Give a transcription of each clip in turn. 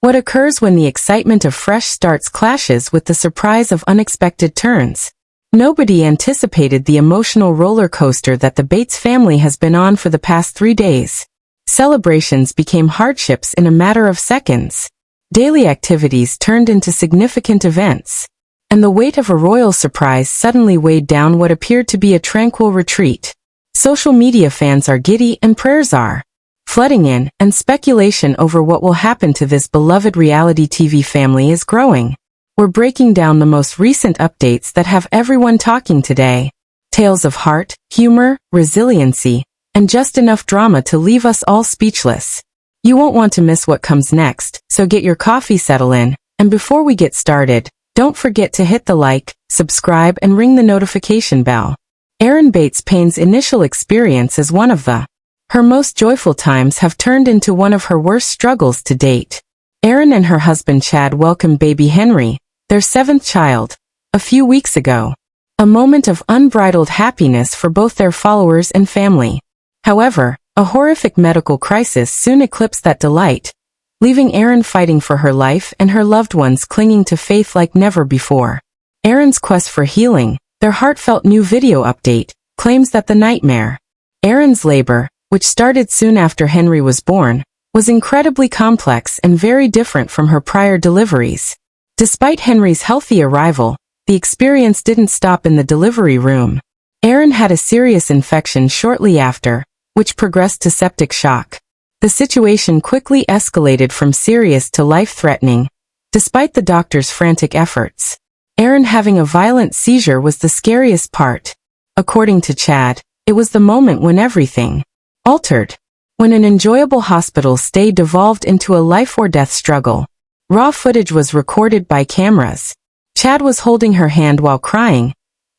What occurs when the excitement of fresh starts clashes with the surprise of unexpected turns? Nobody anticipated the emotional roller coaster that the Bates family has been on for the past 3 days. Celebrations became hardships in a matter of seconds. Daily activities turned into significant events. And the weight of a royal surprise suddenly weighed down what appeared to be a tranquil retreat. Social media fans are giddy and prayers are flooding in, and speculation over what will happen to this beloved reality TV family is growing. We're breaking down the most recent updates that have everyone talking today. Tales of heart, humor, resiliency, and just enough drama to leave us all speechless. You won't want to miss what comes next, so get your coffee, settle in, and before we get started, don't forget to hit the like, subscribe, and ring the notification bell. Erin Bates Payne's initial experience as one of her most joyful times have turned into one of her worst struggles to date. Erin and her husband Chad welcomed baby Henry, their 7th child, a few weeks ago. A moment of unbridled happiness for both their followers and family. However, a horrific medical crisis soon eclipsed that delight, leaving Erin fighting for her life and her loved ones clinging to faith like never before. Erin's quest for healing, their heartfelt new video update, claims that the nightmare. Erin's labor, which started soon after Henry was born, was incredibly complex and very different from her prior deliveries. Despite Henry's healthy arrival, the experience didn't stop in the delivery room. Erin had a serious infection shortly after, which progressed to septic shock. The situation quickly escalated from serious to life-threatening, despite the doctor's frantic efforts. Erin having a violent seizure was the scariest part. According to Chad, it was the moment when everything altered. When an enjoyable hospital stay devolved into a life-or-death struggle. Raw footage was recorded by cameras. Chad was holding her hand while crying.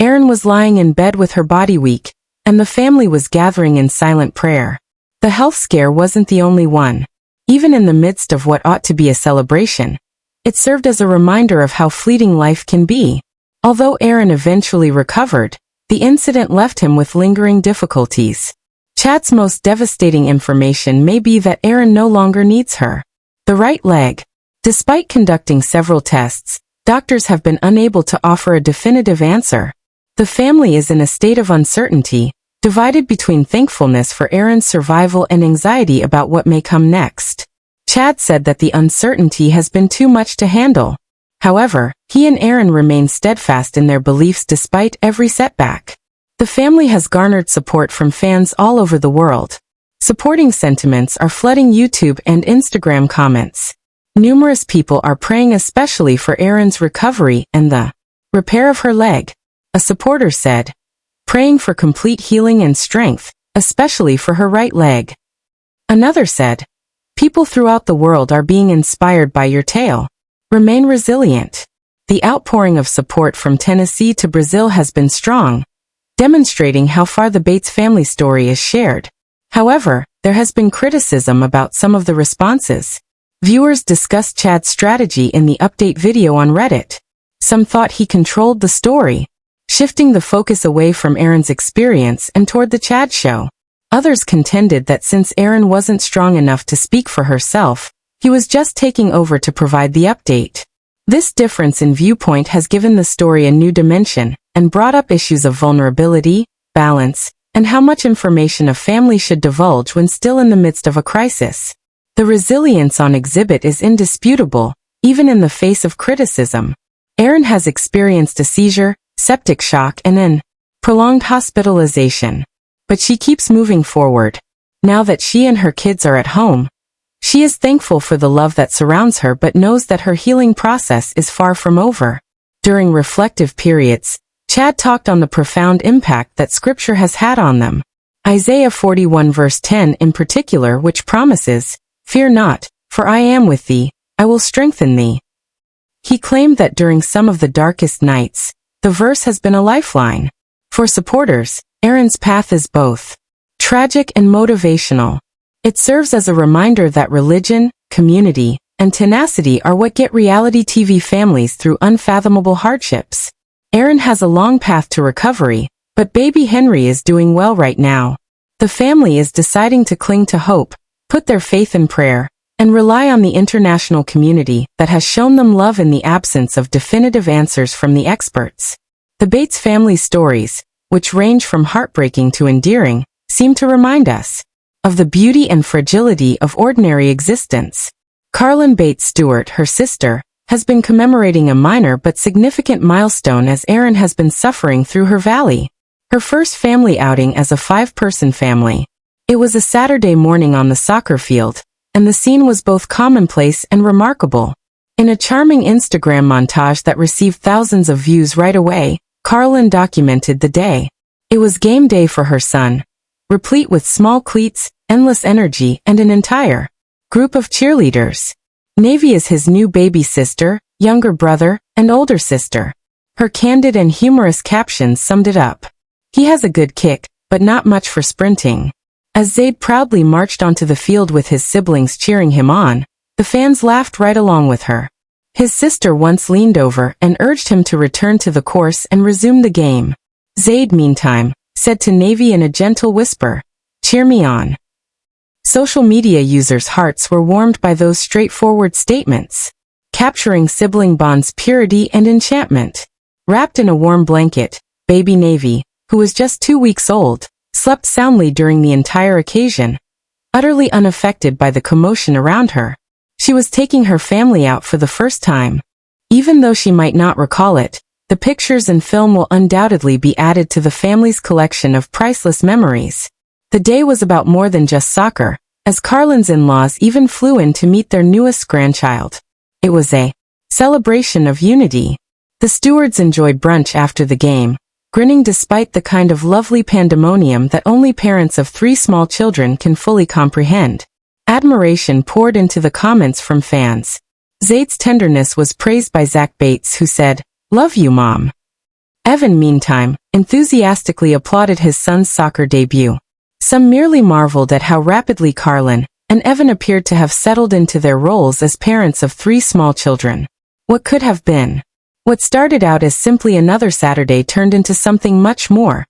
Erin was lying in bed with her body weak, and the family was gathering in silent prayer. The health scare wasn't the only one. Even in the midst of what ought to be a celebration, it served as a reminder of how fleeting life can be. Although Erin eventually recovered, the incident left him with lingering difficulties. Chad's most devastating information may be that Erin no longer needs her the right leg. Despite conducting several tests, doctors have been unable to offer a definitive answer. The family is in a state of uncertainty, divided between thankfulness for Erin's survival and anxiety about what may come next. Chad said that the uncertainty has been too much to handle. However, he and Erin remain steadfast in their beliefs despite every setback. The family has garnered support from fans all over the world. Supporting sentiments are flooding YouTube and Instagram comments. Numerous people are praying especially for Erin's recovery and the repair of her leg. A supporter said, praying for complete healing and strength, especially for her right leg. Another said, people throughout the world are being inspired by your tale. Remain resilient. The outpouring of support from Tennessee to Brazil has been strong, demonstrating how far the Bates family story is shared. However, there has been criticism about some of the responses. Viewers discussed Chad's strategy in the update video on Reddit. Some thought he controlled the story, shifting the focus away from Erin's experience and toward the Chad show. Others contended that since Erin wasn't strong enough to speak for herself, he was just taking over to provide the update. This difference in viewpoint has given the story a new dimension and brought up issues of vulnerability, balance, and how much information a family should divulge when still in the midst of a crisis. The resilience on exhibit is indisputable, even in the face of criticism. Erin has experienced a seizure, septic shock, and an prolonged hospitalization. But she keeps moving forward. Now that she and her kids are at home, she is thankful for the love that surrounds her but knows that her healing process is far from over. During reflective periods, Chad talked on the profound impact that Scripture has had on them. Isaiah 41 verse 10 in particular, which promises, "Fear not, for I am with thee, I will strengthen thee." He claimed that during some of the darkest nights, the verse has been a lifeline. For supporters, Erin's path is both tragic and motivational. It serves as a reminder that religion, community, and tenacity are what get reality TV families through unfathomable hardships. Erin has a long path to recovery, but baby Henry is doing well right now. The family is deciding to cling to hope, put their faith in prayer, and rely on the international community that has shown them love in the absence of definitive answers from the experts. The Bates family stories, which range from heartbreaking to endearing, seem to remind us of the beauty and fragility of ordinary existence. Carlin Bates Stewart, her sister, has been commemorating a minor but significant milestone as Erin has been suffering through her valley. Her first family outing as a 5-person family. It was a Saturday morning on the soccer field, and the scene was both commonplace and remarkable. In a charming Instagram montage that received thousands of views right away, Carlin documented the day. It was game day for her son, replete with small cleats, endless energy, and an entire group of cheerleaders. Navy is his new baby sister, younger brother, and older sister. Her candid and humorous captions summed it up. He has a good kick, but not much for sprinting. As Zayd proudly marched onto the field with his siblings cheering him on, the fans laughed right along with her. His sister once leaned over and urged him to return to the course and resume the game. Zayd, meantime, said to Navy in a gentle whisper, "Cheer me on." Social media users' hearts were warmed by those straightforward statements, capturing sibling bonds' purity and enchantment. Wrapped in a warm blanket, baby Navy, who was just 2 weeks old, slept soundly during the entire occasion, utterly unaffected by the commotion around her. She was taking her family out for the first time. Even though she might not recall it, the pictures and film will undoubtedly be added to the family's collection of priceless memories. The day was about more than just soccer, as Carlin's in-laws even flew in to meet their newest grandchild. It was a celebration of unity. The Stewards enjoyed brunch after the game, grinning despite the kind of lovely pandemonium that only parents of 3 small children can fully comprehend. Admiration poured into the comments from fans. Zayd's tenderness was praised by Zach Bates, who said, "Love you, Mom." Evan, meantime, enthusiastically applauded his son's soccer debut. Some merely marveled at how rapidly Carlin and Evan appeared to have settled into their roles as parents of 3 small children. What could have been? What started out as simply another Saturday turned into something much more.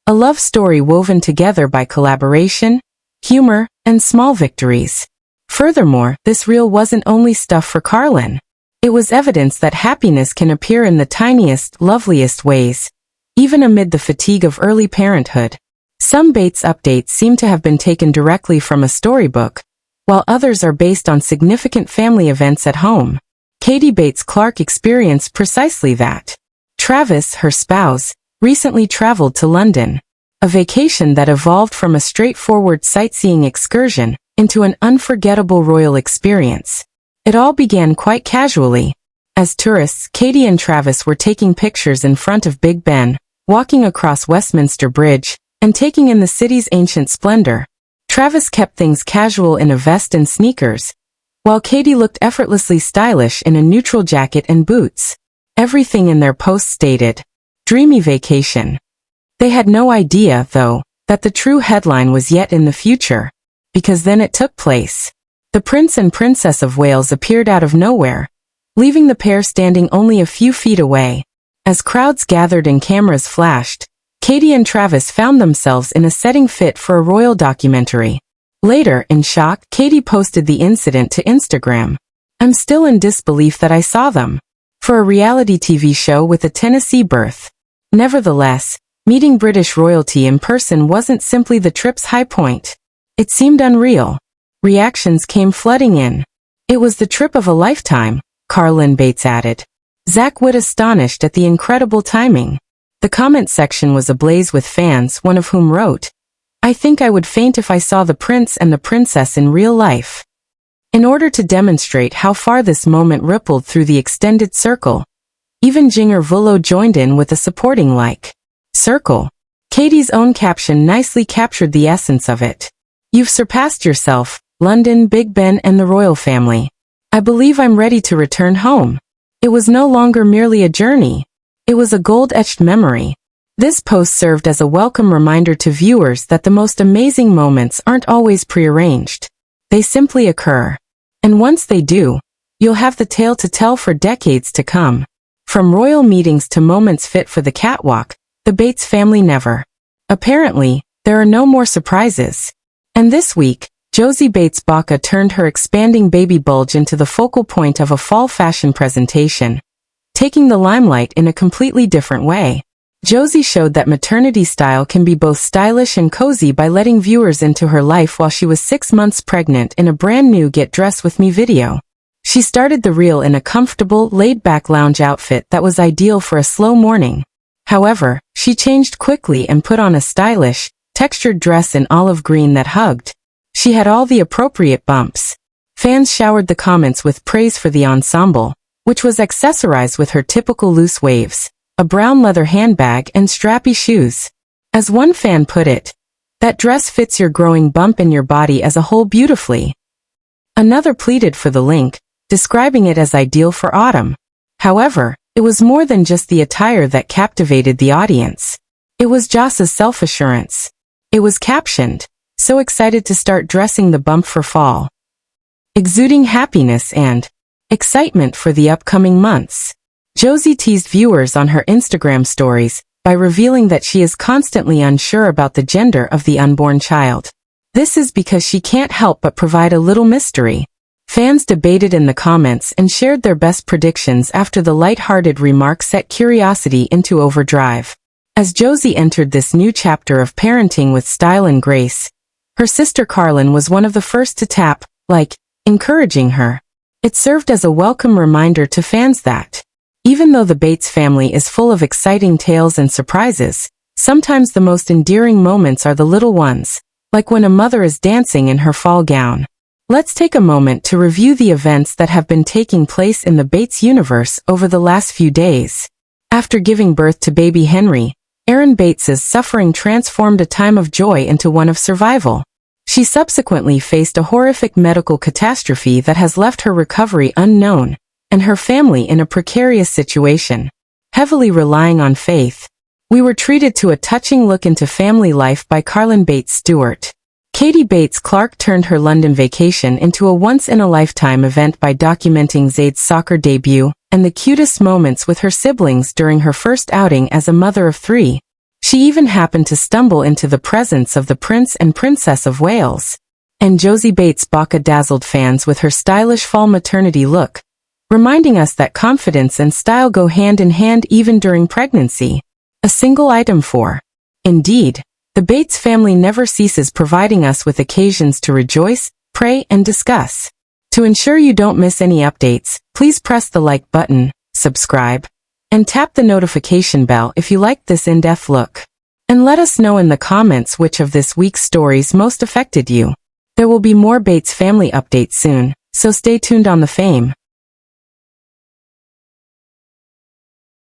A love story woven together by collaboration, humor, and small victories. Furthermore, this reel wasn't only stuff for Carlin. It was evidence that happiness can appear in the tiniest, loveliest ways, even amid the fatigue of early parenthood. Some Bates updates seem to have been taken directly from a storybook, while others are based on significant family events at home. Katie Bates Clark experienced precisely that. Travis, her spouse, recently traveled to London. A vacation that evolved from a straightforward sightseeing excursion into an unforgettable royal experience. It all began quite casually. As tourists, Katie and Travis were taking pictures in front of Big Ben, walking across Westminster Bridge, and taking in the city's ancient splendor. Travis kept things casual in a vest and sneakers, while Katie looked effortlessly stylish in a neutral jacket and boots. Everything in their posts stated, "Dreamy vacation." They had no idea, though, that the true headline was yet in the future, because then it took place. The Prince and Princess of Wales appeared out of nowhere, leaving the pair standing only a few feet away. As crowds gathered and cameras flashed, Katie and Travis found themselves in a setting fit for a royal documentary. Later, in shock, Katie posted the incident to Instagram. "I'm still in disbelief that I saw them." For a reality TV show with a Tennessee birth. Nevertheless, meeting British royalty in person wasn't simply the trip's high point. It seemed unreal. Reactions came flooding in. "It was the trip of a lifetime," Carlin Bates added. Zach Wood astonished at the incredible timing. The comment section was ablaze with fans, one of whom wrote, "I think I would faint if I saw the prince and the princess in real life." In order to demonstrate how far this moment rippled through the extended circle, even Jinger Vullo joined in with a supporting like. Circle. Katie's own caption nicely captured the essence of it. "You've surpassed yourself, London, Big Ben and the royal family. I believe I'm ready to return home." It was no longer merely a journey. It was a gold-etched memory. This post served as a welcome reminder to viewers that the most amazing moments aren't always prearranged. They simply occur. And once they do, you'll have the tale to tell for decades to come. From royal meetings to moments fit for the catwalk, the Bates family never. Apparently, there are no more surprises. And this week, Josie Bates Baca turned her expanding baby bulge into the focal point of a fall fashion presentation, taking the limelight in a completely different way. Josie showed that maternity style can be both stylish and cozy by letting viewers into her life while she was 6 months pregnant in a brand new Get Dressed With Me video. She started the reel in a comfortable, laid-back lounge outfit that was ideal for a slow morning. However, she changed quickly and put on a stylish, textured dress in olive green that hugged. She had all the appropriate bumps. Fans showered the comments with praise for the ensemble, which was accessorized with her typical loose waves, a brown leather handbag and strappy shoes. As one fan put it, "That dress fits your growing bump and your body as a whole beautifully." Another pleaded for the link, describing it as ideal for autumn. However, it was more than just the attire that captivated the audience. It was Joss's self-assurance. It was captioned, "So excited to start dressing the bump for fall." Exuding happiness and excitement for the upcoming months. Josie teased viewers on her Instagram stories by revealing that she is constantly unsure about the gender of the unborn child. This is because she can't help but provide a little mystery. Fans debated in the comments and shared their best predictions after the light-hearted remark set curiosity into overdrive. As Josie entered this new chapter of parenting with style and grace, her sister Carlin was one of the first to tap like, encouraging her. It served as a welcome reminder to fans that, even though the Bates family is full of exciting tales and surprises, sometimes the most endearing moments are the little ones, like when a mother is dancing in her fall gown. Let's take a moment to review the events that have been taking place in the Bates universe over the last few days. After giving birth to baby Henry, Erin Bates's suffering transformed a time of joy into one of survival. She subsequently faced a horrific medical catastrophe that has left her recovery unknown, and her family in a precarious situation, heavily relying on faith. We were treated to a touching look into family life by Carlin Bates Stewart. Katie Bates Clark turned her London vacation into a once-in-a-lifetime event by documenting Zayd's soccer debut and the cutest moments with her siblings during her first outing as a mother of 3. She even happened to stumble into the presence of the Prince and Princess of Wales. And Josie Bates Baca dazzled fans with her stylish fall maternity look, reminding us that confidence and style go hand in hand even during pregnancy. A single item for. Indeed, the Bates family never ceases providing us with occasions to rejoice, pray, and discuss. To ensure you don't miss any updates, please press the like button, subscribe, and tap the notification bell if you liked this in-depth look. And let us know in the comments which of this week's stories most affected you. There will be more Bates family updates soon, so stay tuned on the fame.